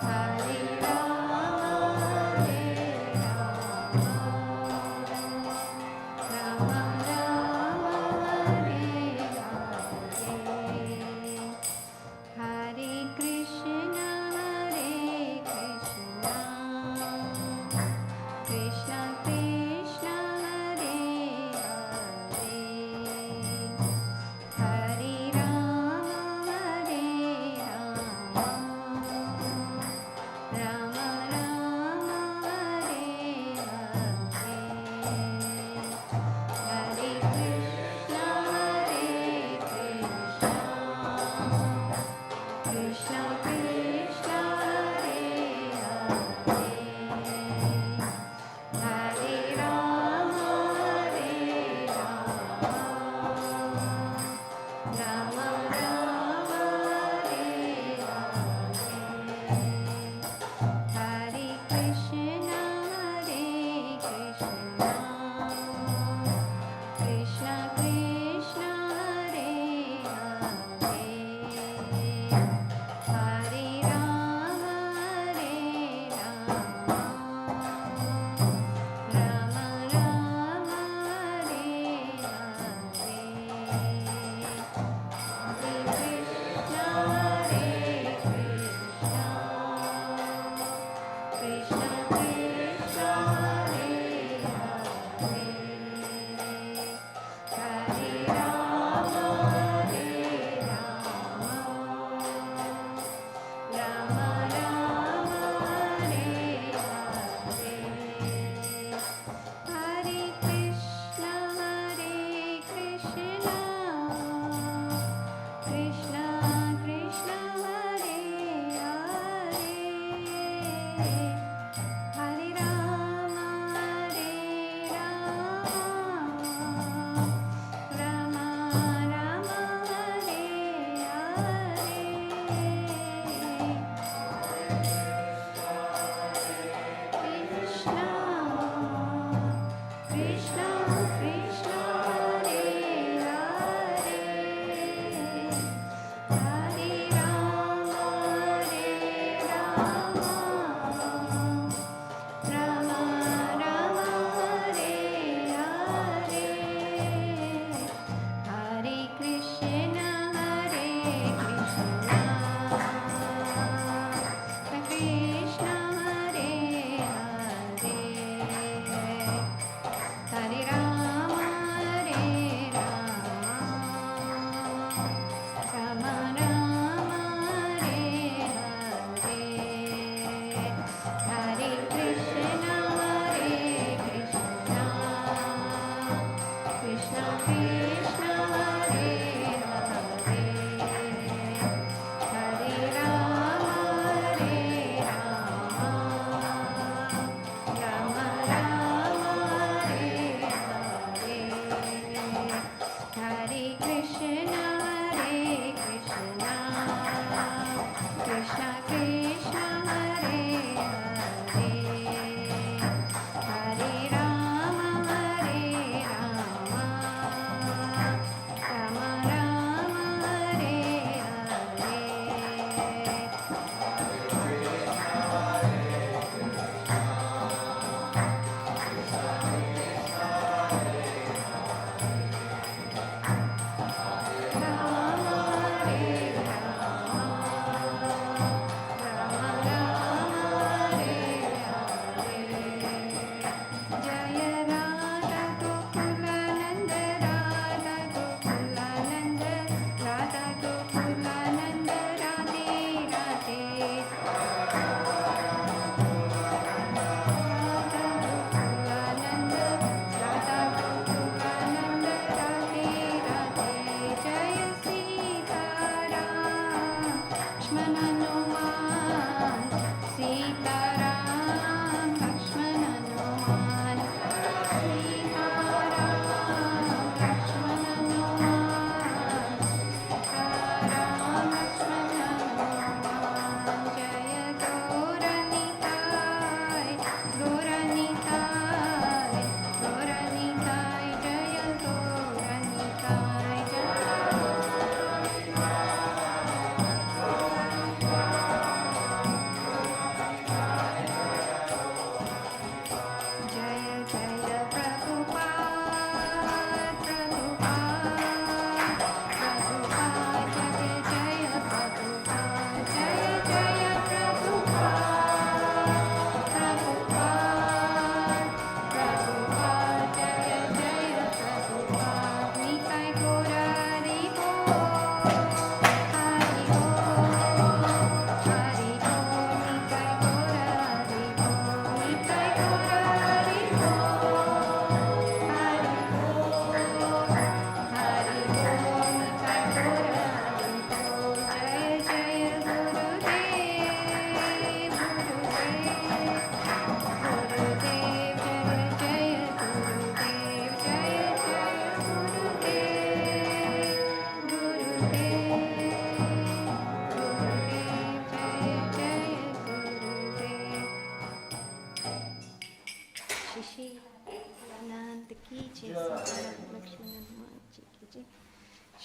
Hare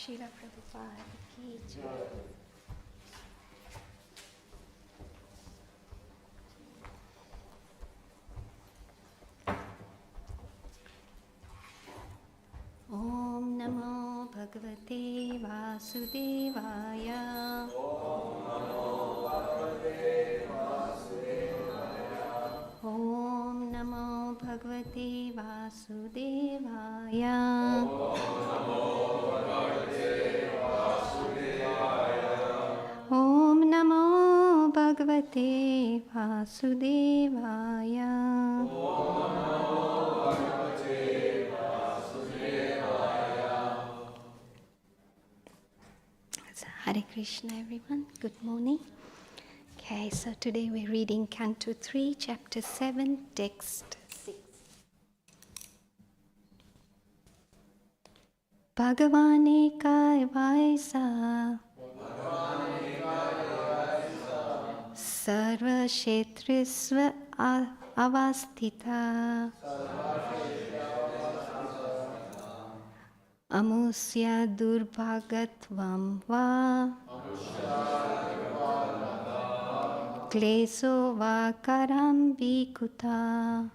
Srila Prabhupada ki jai. Om Namo Bhagavate Vasudevaya. Om Namo Bhagavate Vasudevaya. So, Hare Krishna, everyone. Good morning. Okay, so today we're reading Canto 3, Chapter 7, Text 6. Bhagavane Kai Vaisa Sarva Kshetrisva Avastita Amusya Durbhagatvam Va Kleso Va Karam Vikuta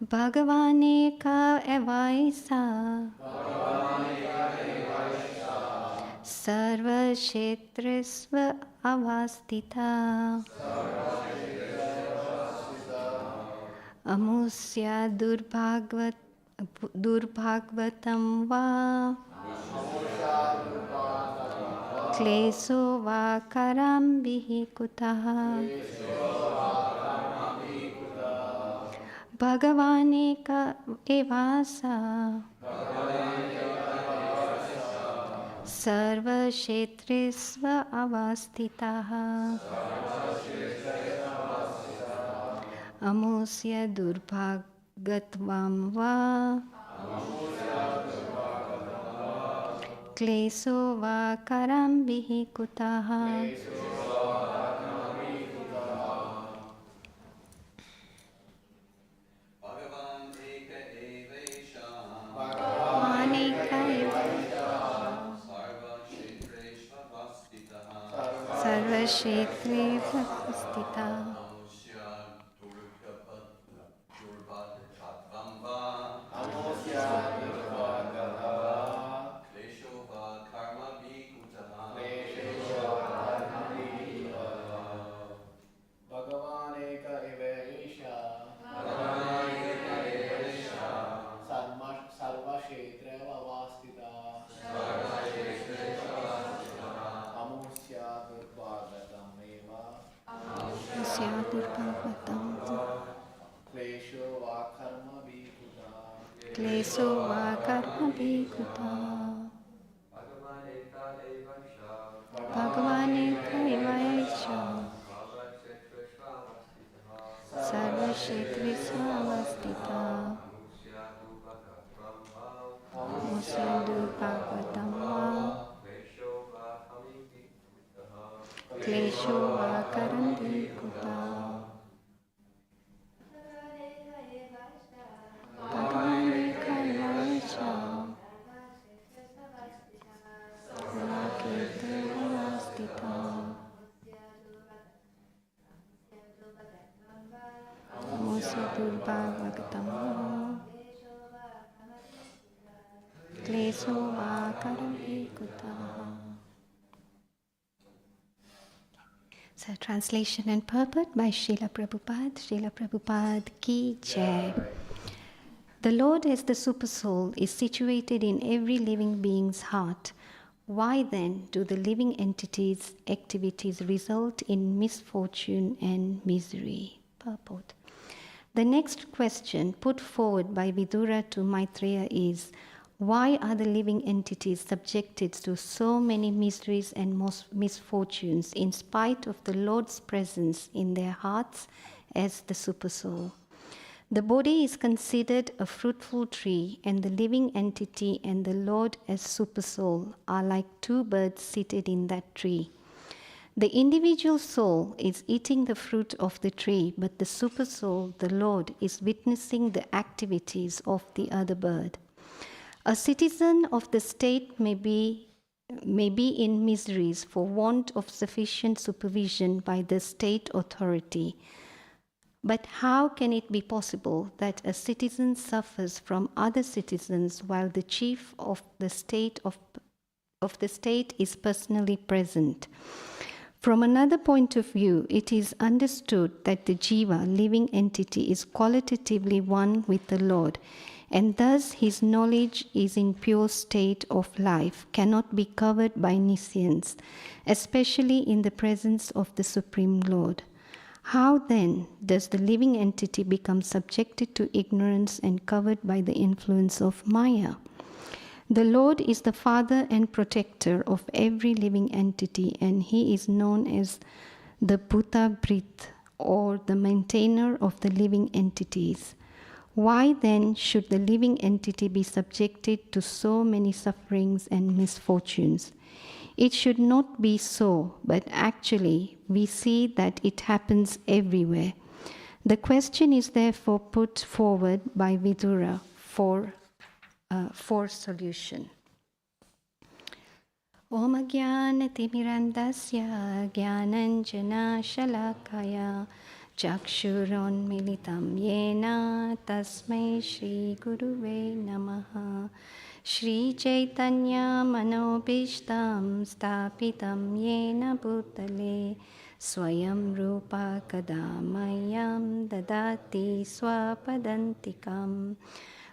Bhagavane Ka Evaisa Sarva Kshetrisva Avastita Amusya Durbhagvatam Va Kleso Va Karam Vihikutaha Bhagavane Ka Evasa Sarva Kshetrisva Avastitaha Amusya Durbhagatvam Va Kleso Va Karam Vihikutaha. Sarva Kshetresva Avastita Kleso Va Karma Bhikuta Bhagavane Kaivaisha Sarva Kshetrisva Avastita Amusya Durbhagvatam Va Klesho Va Karam Bhikuta Bhagavane Kaivaisha Lakete Avastita Amusya Durbhagvatam Va Klesho Va Karam Bhikuta. So, translation and purport by Srila Prabhupada. Srila Prabhupada Ki Jai. The Lord as the Supersoul is situated in every living being's heart. Why then do the living entities' activities result in misfortune and misery? Purport. The next question put forward by Vidura to Maitreya is, why are the living entities subjected to so many miseries and misfortunes in spite of the Lord's presence in their hearts as the Supersoul? The body is considered a fruitful tree, and the living entity and the Lord as Supersoul are like two birds seated in that tree. The individual soul is eating the fruit of the tree, but the Supersoul, the Lord, is witnessing the activities of the other bird. A citizen of the state may be in miseries for want of sufficient supervision by the state authority. But how can it be possible that a citizen suffers from other citizens while the chief of the state is personally present? From another point of view, it is understood that the jiva, living entity, is qualitatively one with the Lord, and thus his knowledge is in pure state of life, cannot be covered by nescience, especially in the presence of the Supreme Lord. How then does the living entity become subjected to ignorance and covered by the influence of Maya? The Lord is the Father and Protector of every living entity, and He is known as the Bhuta Brit, or the maintainer of the living entities. Why then should the living entity be subjected to so many sufferings and misfortunes? It should not be so, but actually we see that it happens everywhere. The question is therefore put forward by Vidura for solution. Om Jnana-timirandasya Jnananjana Shalakaya Chakshuron Militam Yena Tasmai Shri Guruve Namaha Shri Chaitanya Manobishtam Stapitam Yena Bhutale Swayam Rupa Kadamayam Dadati Swapadantikam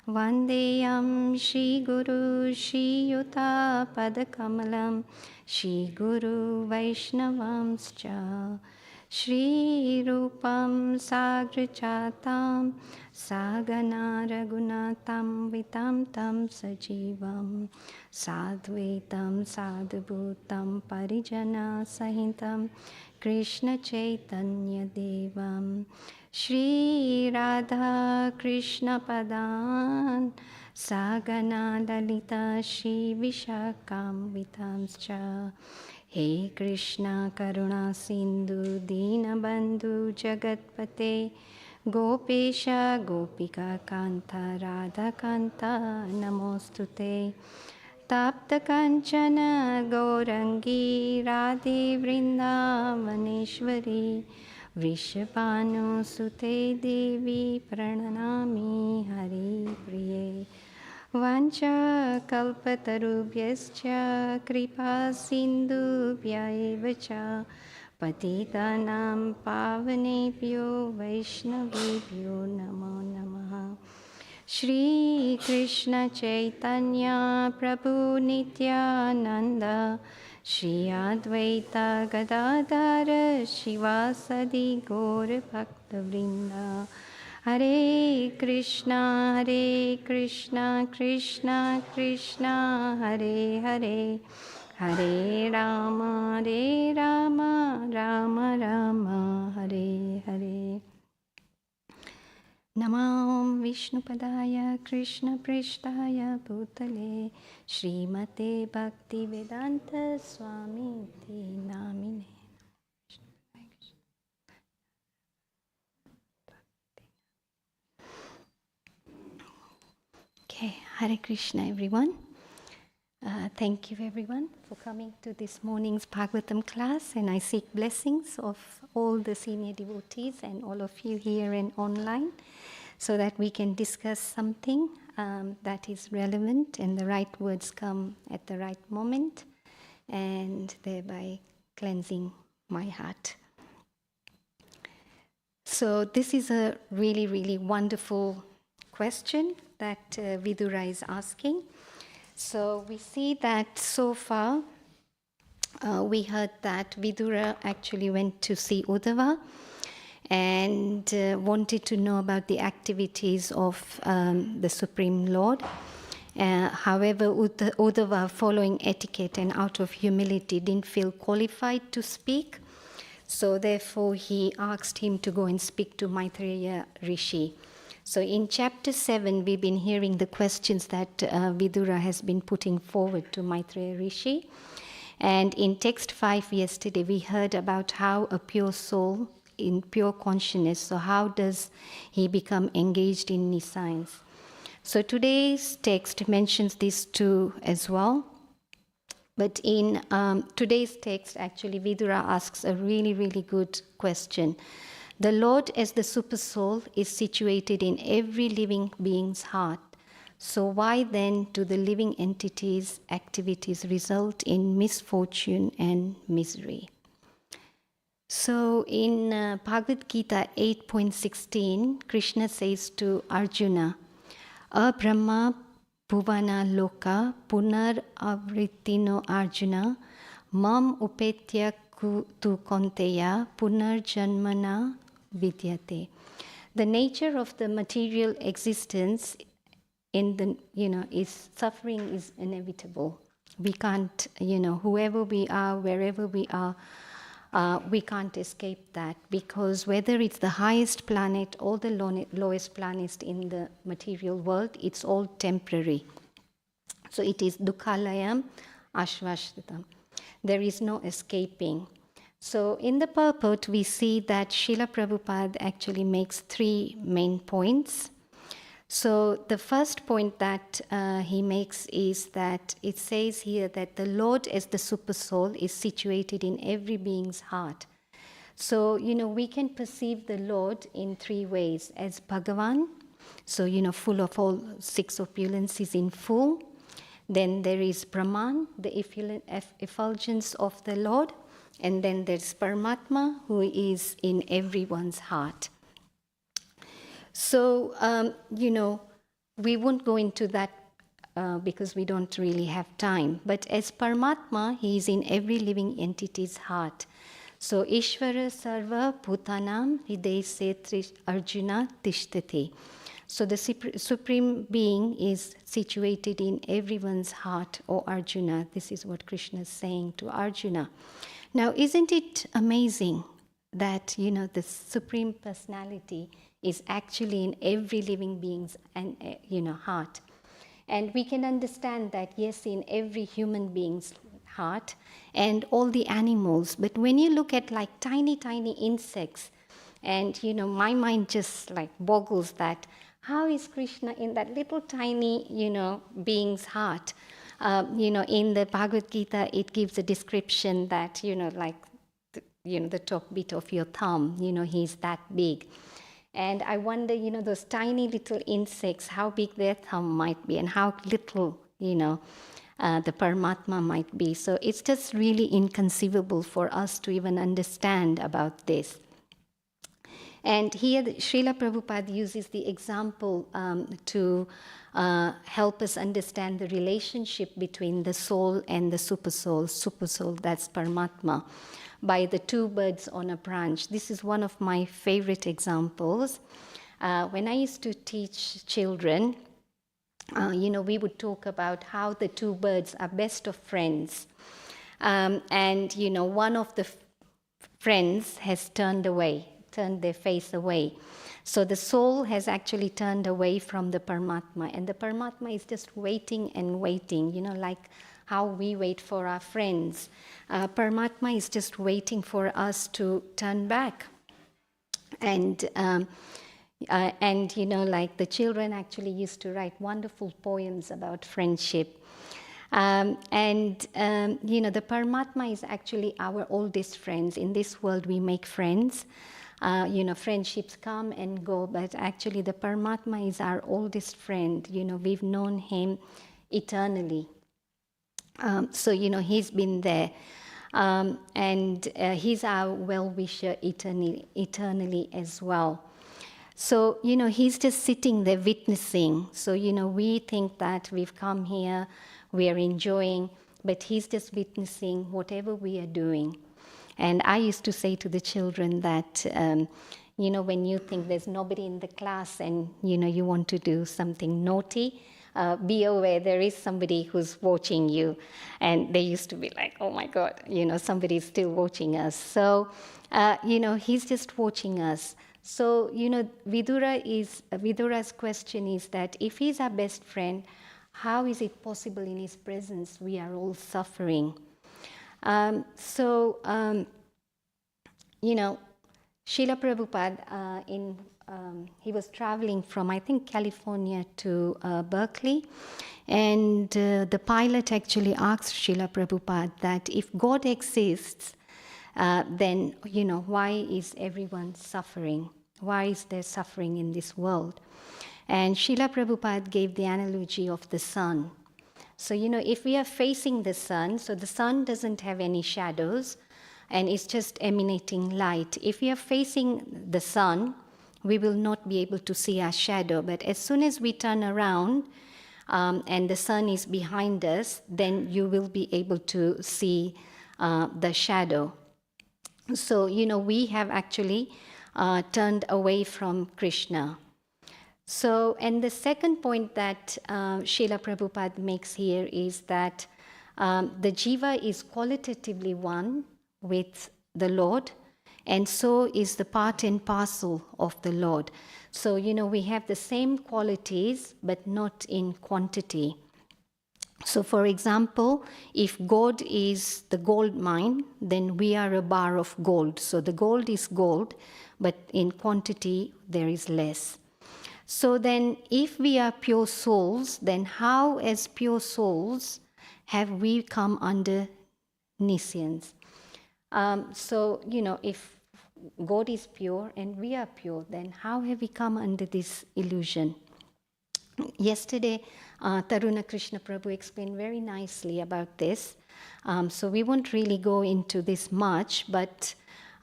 Vandeyam Shri Guru Shri Yuta Padakamalam Shri Guru Vaishnavamscha Shri Rupam Sagrachatam Sagana Raghunatam Vitam Tam Sajivam Sadvaitam Sadbhutam Parijana Sahitam Krishna Chaitanya Devam Shri Radha Krishna Padan Sagana Lalita Shri Vishakam Vitamscha He Krishna Karuna Sindhu Dina Bandhu Jagatpate Gopesha Gopika Kanta Radha Kanta Namostute Tapta Kanchana Gaurangi Radhe Vrindavaneshwari Vrishabhanu Sute Devi Prananami Hari Priye Vancha Kalpatarubhyascha Kripa Sindhubhya Evacha Patitanam Pavanebhyo Vaishnavebhyo Namo Namaha Shri Krishna Chaitanya Prabhu Nityananda Shri Advaita Gadadhara Shivasadi Gaur Bhakta Vrinda Hare Krishna Krishna Krishna Hare Hare Hare Rama Rama Rama Hare Hare Namam Vishnupadaya Krishna Prishtaya Bhutale Srimate Bhaktivedanta Swami Ti Namine. Okay, Hare Krishna everyone. Thank you everyone for coming to this morning's Bhagavatam class, and I seek blessings of all the senior devotees and all of you here and online, so that we can discuss something that is relevant and the right words come at the right moment, and thereby cleansing my heart. So this is a really, really wonderful question that Vidura is asking. So we see that so far we heard that Vidura actually went to see Uddhava and wanted to know about the activities of the Supreme Lord. However, Uddhava, following etiquette and out of humility, didn't feel qualified to speak. So therefore he asked him to go and speak to Maitreya Rishi. So in chapter 7, we've been hearing the questions that Vidura has been putting forward to Maitreya Rishi. And in text 5 yesterday, we heard about how a pure soul in pure consciousness, so how does he become engaged in nescience? So today's text mentions these two as well. But in today's text, actually, Vidura asks a really, really good question. The Lord as the supersoul is situated in every living being's heart. So why then do the living entities' activities result in misfortune and misery? So in Bhagavad Gita 8.16, Krishna says to Arjuna, Abrahma Bhuvana Loka Punar Avrittino Arjuna Mam Upetya Tu Konteya Punar Janmana Vidyate. The nature of the material existence in the, is suffering is inevitable. We can't, whoever we are, wherever we are, we can't escape that, because whether it's the highest planet or the lowest planet in the material world, it's all temporary. So it is dukhalayam ashvashtatam. There is no escaping. So in the purport, we see that Srila Prabhupada actually makes 3 main points. So the first point that he makes is that it says here that the Lord as the supersoul is situated in every being's heart. So, we can perceive the Lord in 3 ways. As Bhagavan, so, full of all 6 opulences in full. Then there is Brahman, the effulgence of the Lord. And then there's Paramatma, who is in everyone's heart. So, we won't go into that because we don't really have time. But as Paramatma, he is in every living entity's heart. So, Ishvara Sarva Bhutanam Hridayase Arjuna Tishtati. So, the Supreme Being is situated in everyone's heart, O Arjuna. This is what Krishna is saying to Arjuna. Now, isn't it amazing that, the Supreme Personality is actually in every living being's heart? And we can understand that, yes, in every human being's heart and all the animals. But when you look at like tiny, tiny insects, and, my mind just like boggles that, how is Krishna in that little tiny, being's heart? In the Bhagavad Gita, it gives a description that, the top bit of your thumb, he's that big. And I wonder, those tiny little insects, how big their thumb might be and how little, the Paramatma might be. So it's just really inconceivable for us to even understand about this. And here, Srila Prabhupada uses the example to help us understand the relationship between the soul and the supersoul. Supersoul, that's Paramatma, by the 2 birds on a branch. This is one of my favorite examples. When I used to teach children, we would talk about how the 2 birds are best of friends. And, one of the friends has turned their face away. So the soul has actually turned away from the Paramatma, and the Paramatma is just waiting and waiting, like how we wait for our friends. Paramatma is just waiting for us to turn back. And like the children actually used to write wonderful poems about friendship. The Paramatma is actually our oldest friends. In this world, we make friends. Friendships come and go, but actually the Paramatma is our oldest friend. We've known him eternally. He's been there. And he's our well-wisher eternally as well. So, he's just sitting there witnessing. So, we think that we've come here, we are enjoying, but he's just witnessing whatever we are doing. And I used to say to the children that, when you think there's nobody in the class and, you want to do something naughty, be aware there is somebody who's watching you. And they used to be like, oh my God, somebody's still watching us. So, he's just watching us. So, Vidura's question is that if he's our best friend, how is it possible in his presence we are all suffering? Srila Prabhupada, he was traveling from, I think, California to Berkeley, and the pilot actually asked Srila Prabhupada that if God exists, then, why is everyone suffering? Why is there suffering in this world? And Srila Prabhupada gave the analogy of the sun. So, if we are facing the sun, so the sun doesn't have any shadows and it's just emanating light. If we are facing the sun, we will not be able to see our shadow. But as soon as we turn around and the sun is behind us, then you will be able to see the shadow. So, we have actually turned away from Krishna. So, and the second point that Srila Prabhupada makes here is that the jiva is qualitatively one with the Lord, and so is the part and parcel of the Lord. So, we have the same qualities, but not in quantity. So, for example, if God is the gold mine, then we are a bar of gold. So, the gold is gold, but in quantity, there is less. So then, if we are pure souls, then how, as pure souls, have we come under nescience? So, if God is pure and we are pure, then how have we come under this illusion? Yesterday, Taruna Krishna Prabhu explained very nicely about this. So we won't really go into this much, but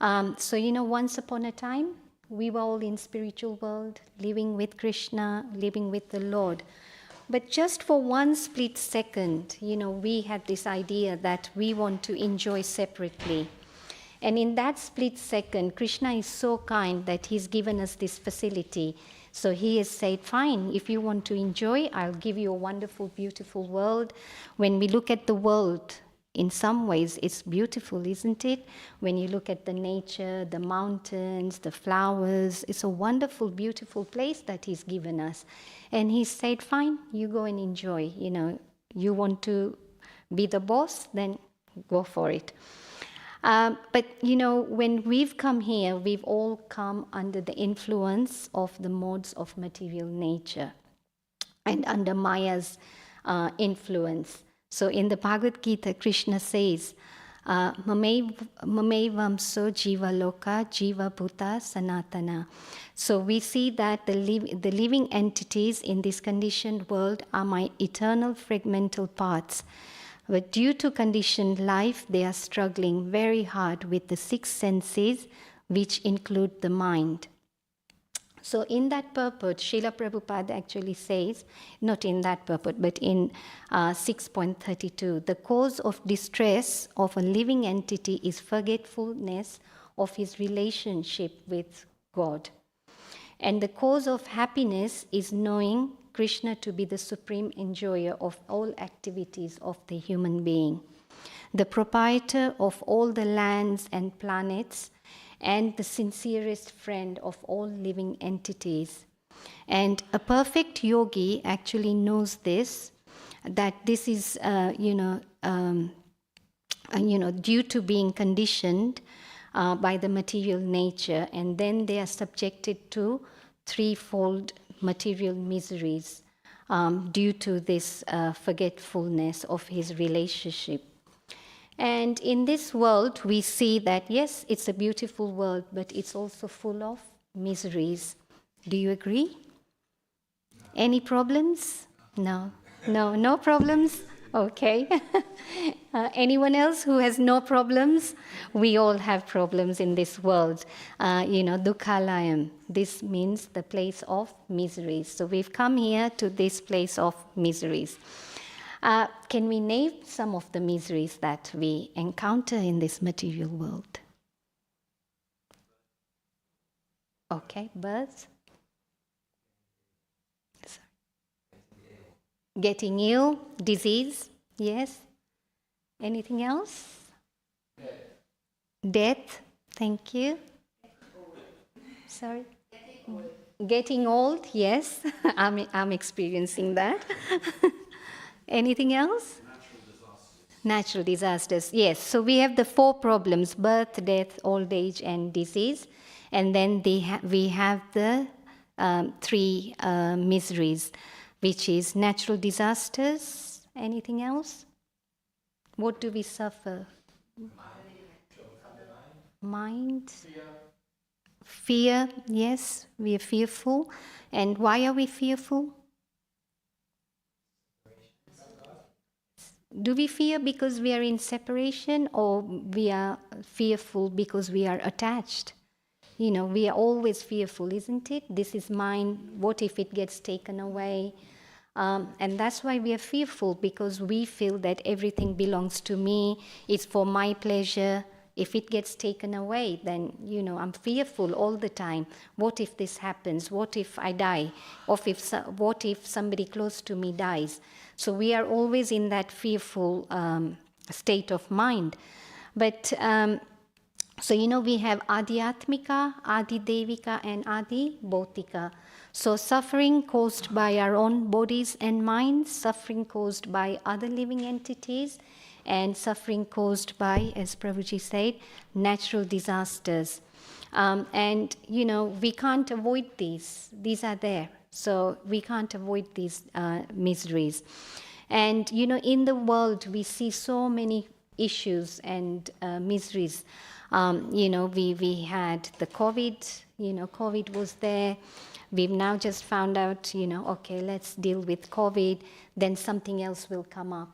once upon a time, we were all in spiritual world, living with Krishna, living with the Lord. But just for one split second, we had this idea that we want to enjoy separately. And in that split second, Krishna is so kind that he's given us this facility. So he has said, fine, if you want to enjoy, I'll give you a wonderful, beautiful world. When we look at the world, in some ways, it's beautiful, isn't it? When you look at the nature, the mountains, the flowers, it's a wonderful, beautiful place that he's given us. And he said, fine, you go and enjoy. You want to be the boss, then go for it. But, when we've come here, we've all come under the influence of the modes of material nature and under Maya's influence. So in the Bhagavad Gita, Krishna says, Mamevam so jiva loka jiva bhuta sanatana. So we see that the living entities in this conditioned world are my eternal fragmental parts. But due to conditioned life, they are struggling very hard with the 6 senses, which include the mind. So in that purport, Srila Prabhupada actually says, not in that purport, but in 6.32, the cause of distress of a living entity is forgetfulness of his relationship with God. And the cause of happiness is knowing Krishna to be the supreme enjoyer of all activities of the human being, the proprietor of all the lands and planets, and the sincerest friend of all living entities. And a perfect yogi actually knows this, that this is, due to being conditioned by the material nature, and then they are subjected to threefold material miseries due to this forgetfulness of his relationship. And in this world, we see that, yes, it's a beautiful world, but it's also full of miseries. Do you agree? Any problems? No problems? Okay. Anyone else who has no problems? We all have problems in this world. Dukhalayam. This means the place of miseries. So we've come here to this place of miseries. Can we name some of the miseries that we encounter in this material world? Okay, birth. Getting ill, disease, yes. Anything else? Death, thank you. Sorry. Getting old, yes. I'm experiencing that. Anything else? Natural disasters, yes. So we have the 4 problems: birth, death, old age, and disease. And then we have the 3 miseries, which is natural disasters. Anything else? What do we suffer? mind. Fear, yes, we are fearful. And why are we fearful? Do we fear because we are in separation, or we are fearful because we are attached? We are always fearful, isn't it? This is mine. What if it gets taken away? And that's why we are fearful, because we feel that everything belongs to me. It's for my pleasure. If it gets taken away, then, I'm fearful all the time. What if this happens? What if I die? What if somebody close to me dies? So we are always in that fearful state of mind. But so, we have Adhyatmika, Adidevika, and Adibhautika. So, suffering caused by our own bodies and minds, suffering caused by other living entities, and suffering caused by, as Prabhuji said, natural disasters. And, we can't avoid these. These are there. So, we can't avoid these miseries. And, in the world, we see so many issues and miseries. We had the COVID, COVID was there. We've now just found out, okay, let's deal with COVID, then something else will come up.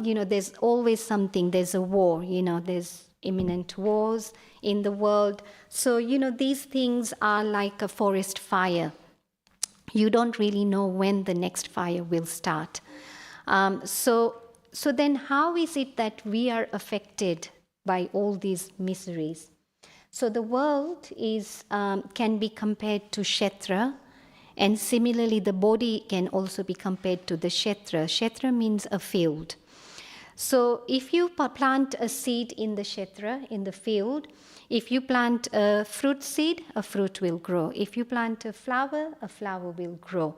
There's always something, there's a war, there's imminent wars in the world. So, these things are like a forest fire. You don't really know when the next fire will start. So then how is it that we are affected by all these miseries? So the world can be compared to Kshetra, and similarly the body can also be compared to the Kshetra. Kshetra means a field. So if you plant a seed in the Kshetra, in the field, if you plant a fruit seed, a fruit will grow. If you plant a flower will grow.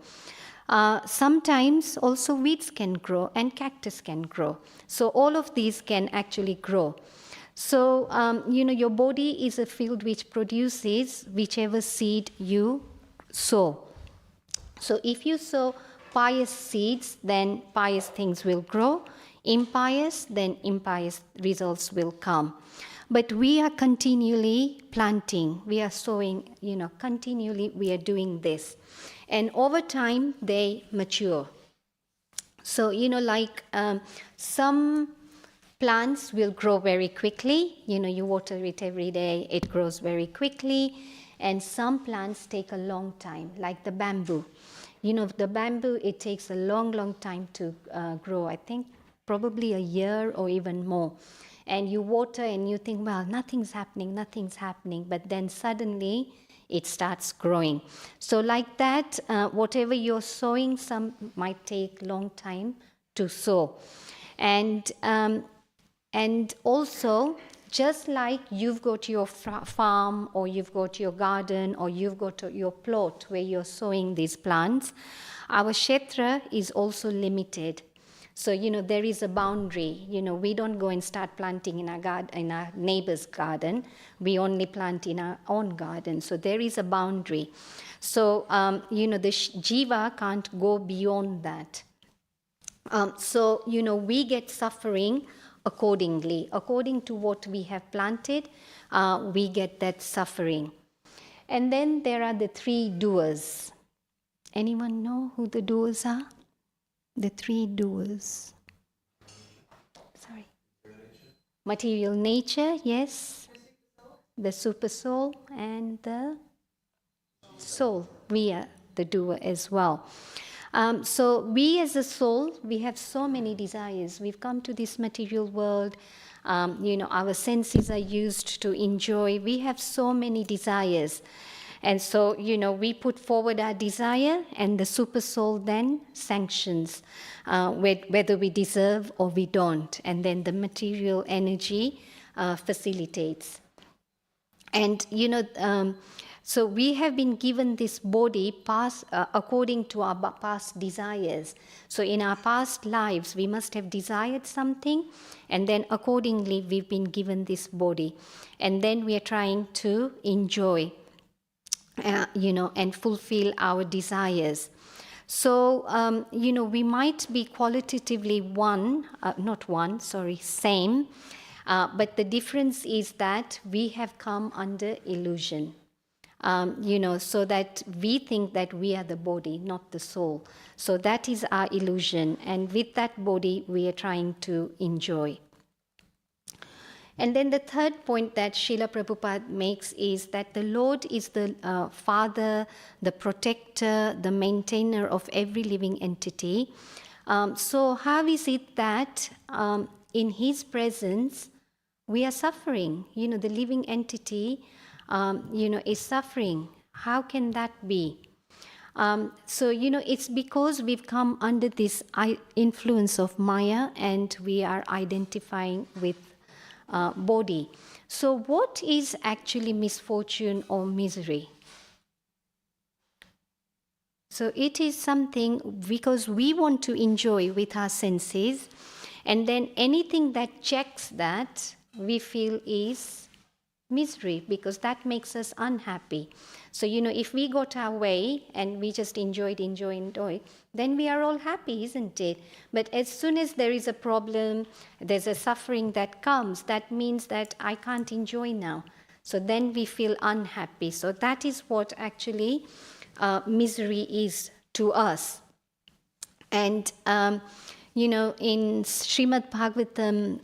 Sometimes also weeds can grow and cactus can grow. So all of these can actually grow. So, your body is a field which produces whichever seed you sow. So if you sow pious seeds, then pious things will grow. Impious, then impious results will come. But we are continually planting, we are sowing, continually we are doing this. And over time, they mature. So, some plants will grow very quickly. You water it every day, it grows very quickly. And some plants take a long time, like the bamboo. The bamboo, it takes a long, long time to grow. I think probably a year or even more. And you water and you think, well, nothing's happening. But then suddenly it starts growing. So like that, whatever you're sowing, some might take long time to sow. And also, just like you've got your farm, or you've got your garden, or you've got your plot where you're sowing these plants, our Kshetra is also limited. So, there is a boundary. We don't go and start planting in our neighbor's garden. We only plant in our own garden. So there is a boundary. So, the jiva can't go beyond that. So, we get suffering accordingly. According to what we have planted, we get that suffering. And then there are the three doers. Anyone know who the doers are? The three doers. Sorry. Material nature, yes. The super soul and the soul. We are the doer as well. So we as a soul, we have so many desires. We've come to this material world. Our senses are used to enjoy. We have so many desires. And so, we put forward our desire, and the super soul then sanctions whether we deserve or we don't. And then the material energy facilitates. And, so we have been given this body according to our past desires. So in our past lives, we must have desired something, and then accordingly, we've been given this body. And then we are trying to enjoy and fulfill our desires. So, we might be qualitatively same, But the difference is that we have come under illusion. So that we think that we are the body, not the soul. So that is our illusion. And with that body, we are trying to enjoy. And then the third point that Srila Prabhupada makes is that the Lord is the Father, the protector, the maintainer of every living entity. So how is it that in His presence we are suffering? The living entity, is suffering. How can that be? It's because we've come under this influence of Maya and we are identifying with body. So what is actually misfortune or misery? So it is something because we want to enjoy with our senses, and then anything that checks that we feel is misery because that makes us unhappy. So, if we got our way and we just enjoy, then we are all happy, isn't it? But as soon as there is a problem, there's a suffering that comes, that means that I can't enjoy now. So then we feel unhappy. So that is what actually misery is to us. And in Srimad Bhagavatam,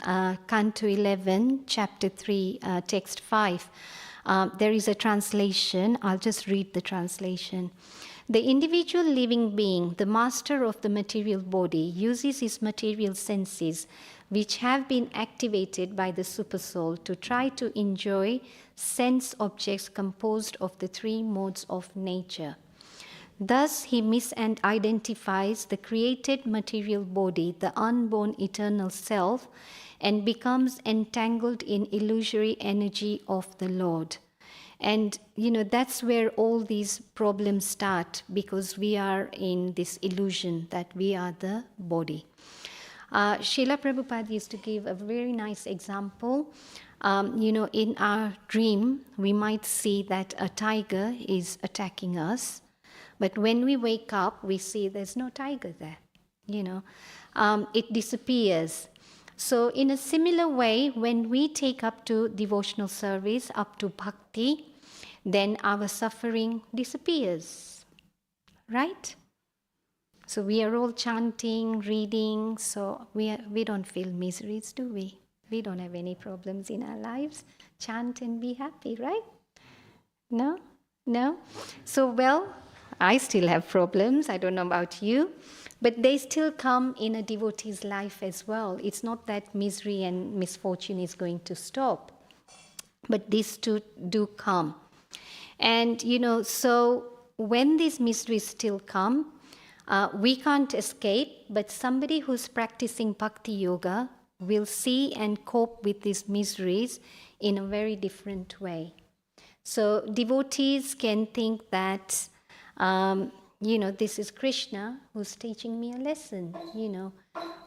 Canto 11, Chapter 3, Text 5, there is a translation. I'll just read the translation. The individual living being, the master of the material body, uses his material senses, which have been activated by the supersoul, to try to enjoy sense objects composed of the three modes of nature. Thus, he misidentifies the created material body, the unborn eternal self, and becomes entangled in illusory energy of the Lord. And, that's where all these problems start, because we are in this illusion that we are the body. Srila Prabhupada used to give a very nice example. In our dream, we might see that a tiger is attacking us. But when we wake up, we see there's no tiger there. It disappears. So in a similar way, when we take up to devotional service, up to bhakti, then our suffering disappears, right? So we are all chanting, reading, so we don't feel miseries, do we? We don't have any problems in our lives. Chant and be happy, right? No? So, I still have problems, I don't know about you, but they still come in a devotee's life as well. It's not that misery and misfortune is going to stop, but these two do come. And, so when these miseries still come, we can't escape, but somebody who's practicing bhakti yoga will see and cope with these miseries in a very different way. So devotees can think that this is Krishna who's teaching me a lesson.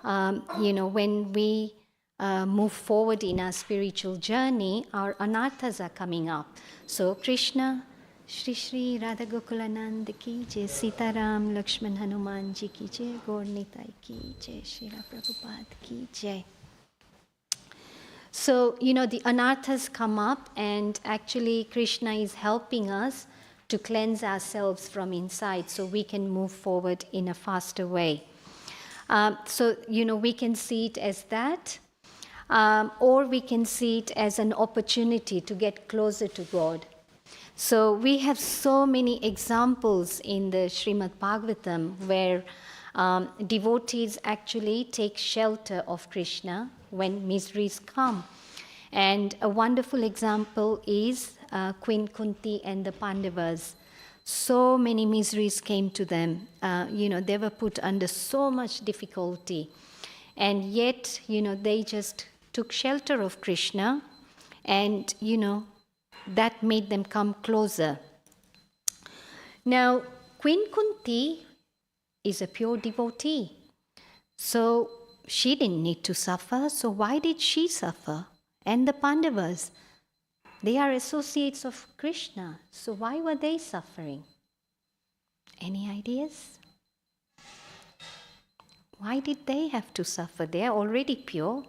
When we move forward in our spiritual journey, our anarthas are coming up. So Krishna, Shri Shri Radha Gokulanand ki jai, Sitaram Lakshman Hanuman ji ki jai, Gaur Nitai ki jai, Srila Prabhupada ki jai. So, the anarthas come up, and actually Krishna is helping us to cleanse ourselves from inside so we can move forward in a faster way. We can see it as that, or we can see it as an opportunity to get closer to God. So we have so many examples in the Srimad Bhagavatam where devotees actually take shelter of Krishna when miseries come. And a wonderful example is Queen Kunti and the Pandavas. So many miseries came to them. They were put under so much difficulty. And yet, they just took shelter of Krishna, and, that made them come closer. Now, Queen Kunti is a pure devotee. So she didn't need to suffer. So why did she suffer? And the Pandavas, they are associates of Krishna. So why were they suffering? Any ideas? Why did they have to suffer? They are already pure.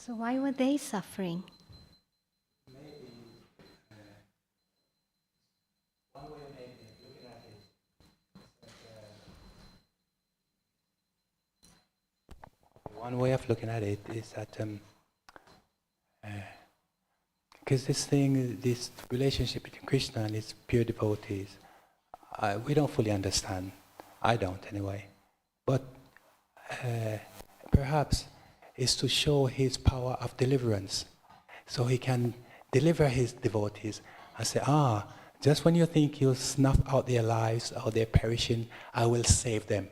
So why were they suffering? Maybe one way of maybe looking at it is that, one way of looking at it is that because this relationship between Krishna and his pure devotees, we don't fully understand. I don't anyway. But perhaps it's to show his power of deliverance. So he can deliver his devotees and say, just when you think you'll snuff out their lives or they're perishing, I will save them.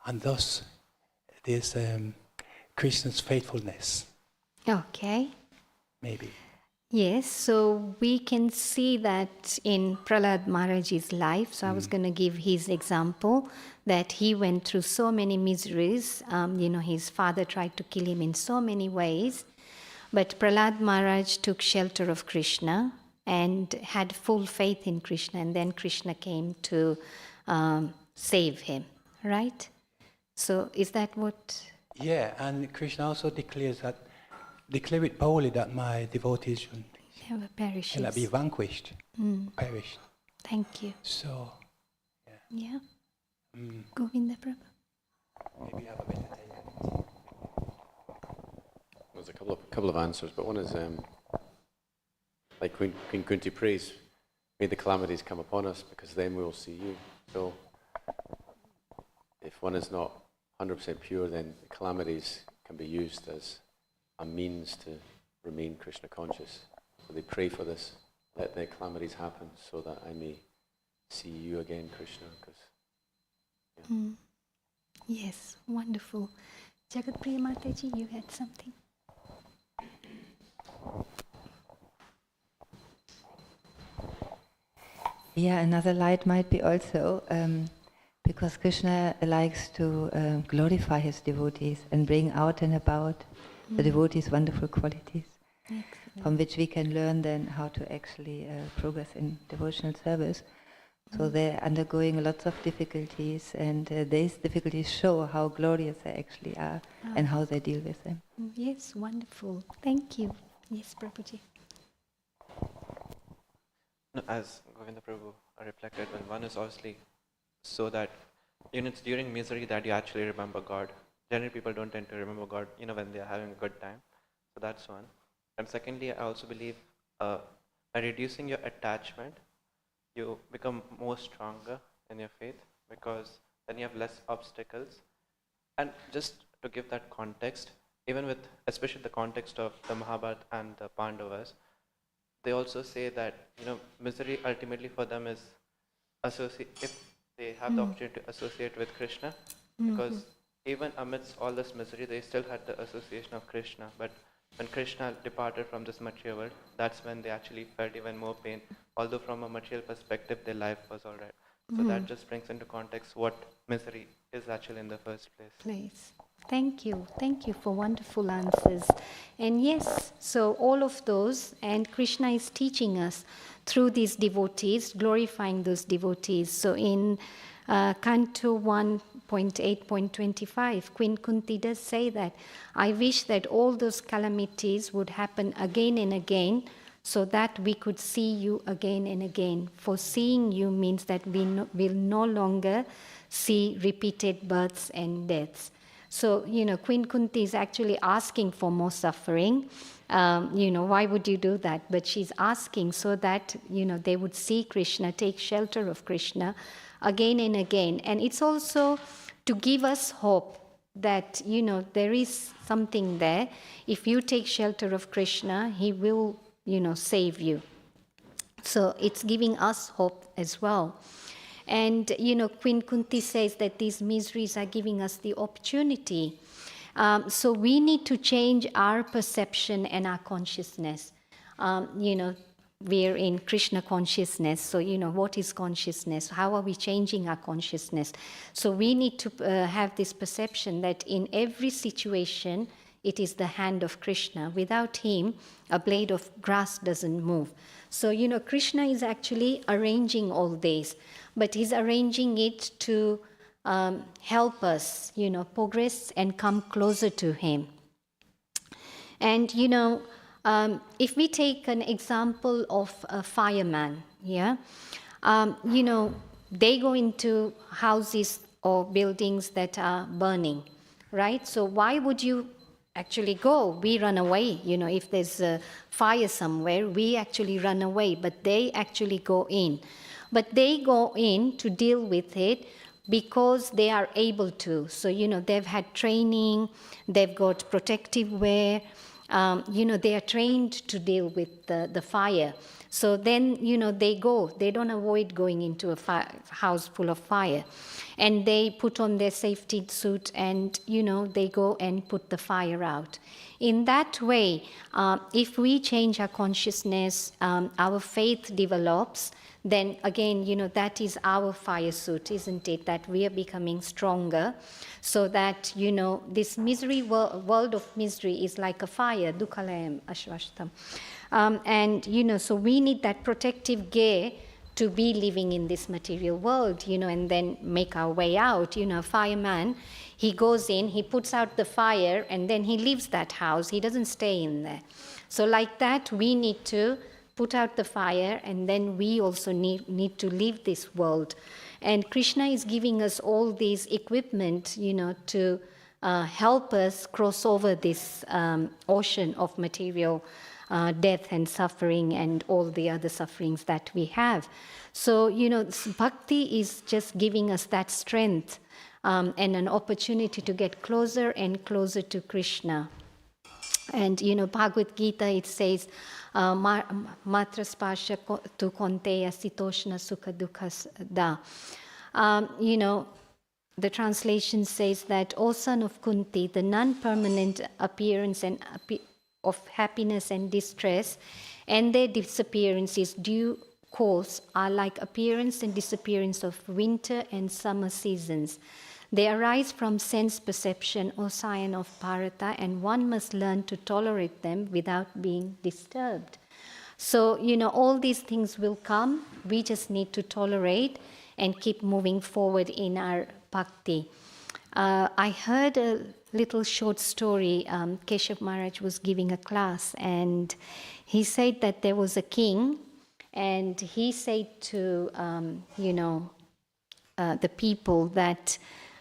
And thus, there's Krishna's faithfulness. Okay. Maybe. Yes, so we can see that in Prahlad Maharaj's life. So I was going to give his example that he went through so many miseries. His father tried to kill him in so many ways. But Prahlad Maharaj took shelter of Krishna and had full faith in Krishna. And then Krishna came to save him, right? So is that what... Yeah, and Krishna also declare it boldly that my devotees never perishes. Cannot be vanquished, perished. Thank you. So, yeah. Govinda Prabhu. Maybe you have a better take on it. There's a couple of answers, but one is like Queen Kunti prays, may the calamities come upon us because then we will see you. So if one is not 100% pure, then the calamities can be used as a means to remain Krishna conscious. So they pray for this, let the calamities happen so that I may see you again, Krishna. Yes, wonderful. Jagat Priya Mataji, you had something? Yeah, another light might be also because Krishna likes to glorify his devotees and bring out and about the devotees' wonderful qualities. Excellent. From which we can learn then how to actually progress in devotional service. So they're undergoing lots of difficulties, and these difficulties show how glorious they actually are and how they deal with them. Yes, wonderful. Thank you. Yes, Prabhuji. No, as Govinda Prabhu reflected, when one is obviously so that it's during misery that you actually remember God. Generally, people don't tend to remember God, when they are having a good time. So that's one. And secondly, I also believe by reducing your attachment, you become more stronger in your faith because then you have less obstacles. And just to give that context, even with, especially the context of the Mahabharata and the Pandavas, they also say that, misery ultimately for them is if they have the opportunity to associate with Krishna, because even amidst all this misery, they still had the association of Krishna. But when Krishna departed from this material world, that's when they actually felt even more pain. Although from a material perspective, their life was all right. So that just brings into context what misery is actually in the first place. Thank you. Thank you for wonderful answers. And yes, so all of those, and Krishna is teaching us through these devotees, glorifying those devotees. So in Canto 1.8.25, Queen Kunti does say that, I wish that all those calamities would happen again and again, so that we could see you again and again. For seeing you means that we will no longer see repeated births and deaths. So, Queen Kunti is actually asking for more suffering. Why would you do that? But she's asking so that, they would see Krishna, take shelter of Krishna again and again. And it's also to give us hope that, there is something there. If you take shelter of Krishna, he will, save you. So it's giving us hope as well. And, Queen Kunti says that these miseries are giving us the opportunity. So we need to change our perception and our consciousness. We're in Krishna consciousness. So, what is consciousness? How are we changing our consciousness? So we need to have this perception that in every situation, it is the hand of Krishna. Without him, a blade of grass doesn't move. So, Krishna is actually arranging all this, but he's arranging it to help us, progress and come closer to him. And, if we take an example of a fireman, yeah, they go into houses or buildings that are burning, right? So why would you actually go? We run away, if there's a fire somewhere, we actually run away, but they actually go in. But they go in to deal with it because they are able to. So, they've had training, they've got protective wear, they are trained to deal with the fire. So then, they go. They don't avoid going into a house full of fire. And they put on their safety suit and, they go and put the fire out. In that way, if we change our consciousness, our faith develops, then again, that is our fire suit, isn't it? That we are becoming stronger so that, this misery world of misery is like a fire, dukhalayam ashvashtam. And, so we need that protective gear to be living in this material world, and then make our way out. A fireman, he goes in, he puts out the fire, and then he leaves that house. He doesn't stay in there. So like that, we need to put out the fire, and then we also need to leave this world. And Krishna is giving us all these equipment, to help us cross over this ocean of material death and suffering and all the other sufferings that we have. So, bhakti is just giving us that strength and an opportunity to get closer and closer to Krishna. And, Bhagavad Gita, it says, Matra spasha tu konteya sitoshna sukha dukhas da. The translation says that, O son of Kunti, the non-permanent appearance and of happiness and distress, and their disappearance is due course, are like appearance and disappearance of winter and summer seasons. They arise from sense perception, O scion of Bharata, and one must learn to tolerate them without being disturbed. So, all these things will come. We just need to tolerate and keep moving forward in our bhakti. I heard a little short story. Keshav Maharaj was giving a class, and he said that there was a king, and he said to, the people that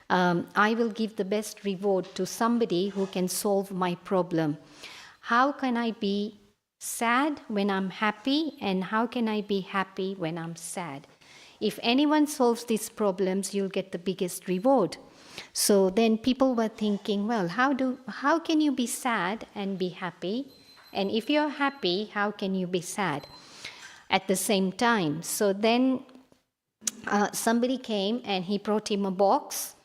I will give the best reward to somebody who can solve my problem. How can I be sad when I'm happy, and how can I be happy when I'm sad? If anyone solves these problems, you'll get the biggest reward. So then people were thinking, well, how can you be sad and be happy? And if you're happy, how can you be sad at the same time? So then somebody came and he brought him a box.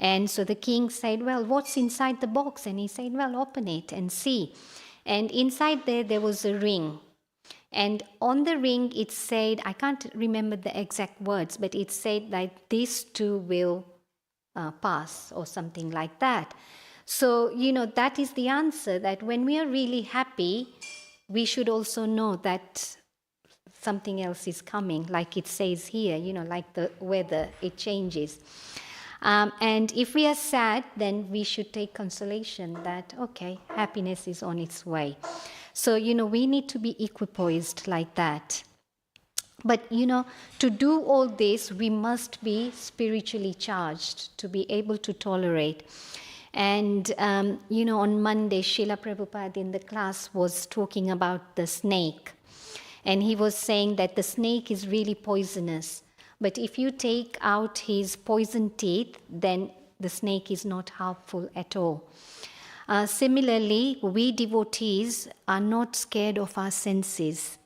And so the king said, well, what's inside the box? And he said, well, open it and see. And inside there was a ring. And on the ring it said, I can't remember the exact words, but it said that these two will pass or something like that. So, that is the answer, that when we are really happy, we should also know that something else is coming, like it says here, like the weather, it changes. And if we are sad, then we should take consolation that, okay, happiness is on its way. So, we need to be equipoised like that. But, to do all this, we must be spiritually charged to be able to tolerate. And, on Monday, Srila Prabhupada in the class was talking about the snake. And he was saying that the snake is really poisonous. But if you take out his poison teeth, then the snake is not harmful at all. Similarly, we devotees are not scared of our senses.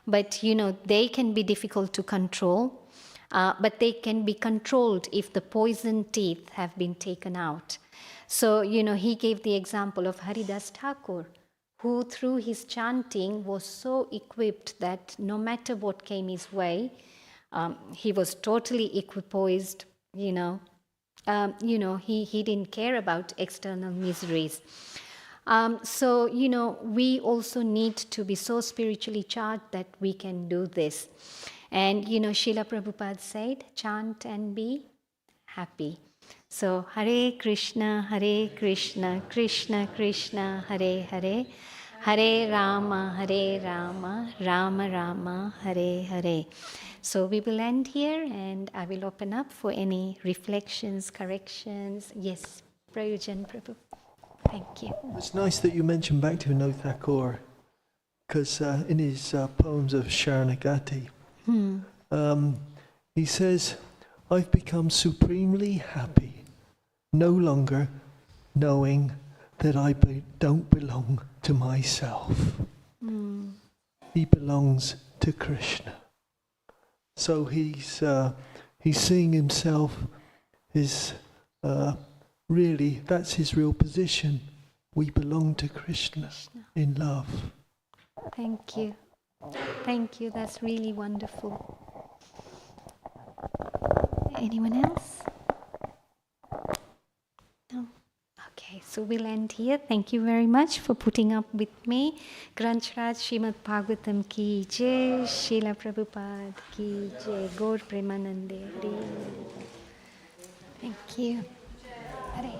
But, they can be difficult to control. But they can be controlled if the poison teeth have been taken out. So, he gave the example of Haridas Thakur, who through his chanting was so equipped that no matter what came his way, he was totally equipoised, he didn't care about external miseries. So, we also need to be so spiritually charged that we can do this. And, Srila Prabhupada said, chant and be happy. So Hare Krishna, Krishna Krishna, Hare Hare, Hare Rama, Rama Rama, Hare Hare. So we will end here and I will open up for any reflections, corrections. Yes, Prayojan Prabhu. Thank you. It's nice that you mentioned Bhaktivedanta Thakur, because in his poems of Sharanagati, he says, I've become supremely happy, no longer knowing that I don't belong to myself. He belongs to Krishna. So he's seeing himself as really, that's his real position. We belong to Krishna in love. Thank you. Thank you. That's really wonderful. Anyone else? No? Okay, so we'll end here. Thank you very much for putting up with me. Granth-raj Srimad Bhagavatam ki jai, Srila Prabhupada ki jai, Gaur Premanande. Hare. Thank you. Hare.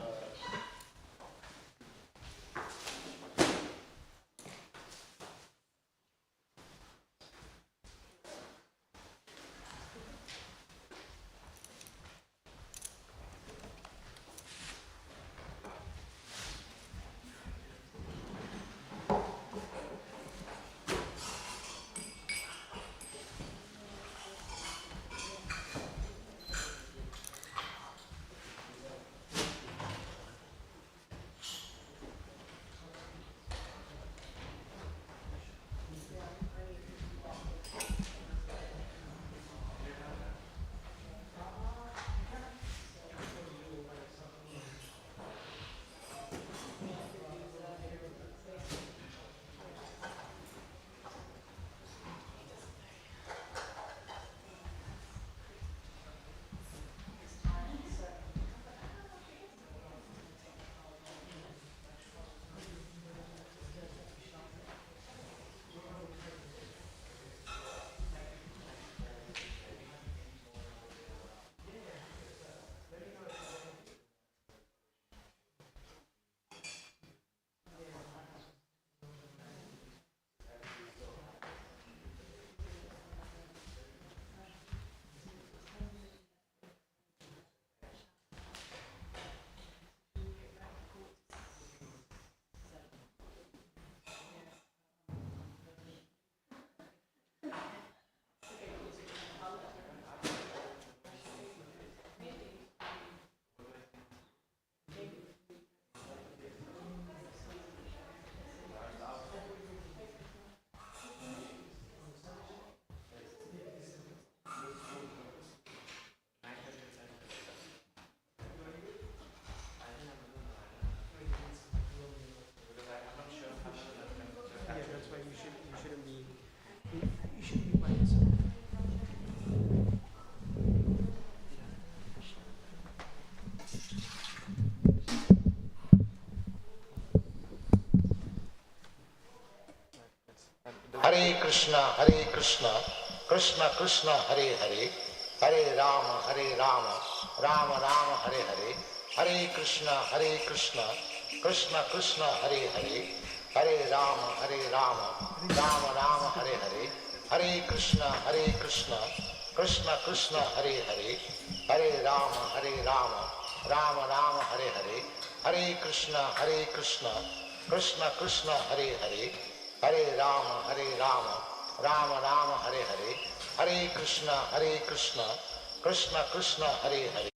Hare Krishna, Krishna Krishna, Hare Hare, Hare Rama, Rama Rama, Hare Hare, Hare Krishna, Krishna Krishna, Hare Hare, Hare Rama, Rama Rama, Hare Hare, Hare Krishna, Krishna Krishna, Hare Hare, Hare Rama, Rama Rama, Hare Hare, Hare Krishna, Krishna Krishna, Hare Hare, Hare Rama, Rama Rama, Hare Hare, Hare Krishna, Krishna Krishna, Hare Hare.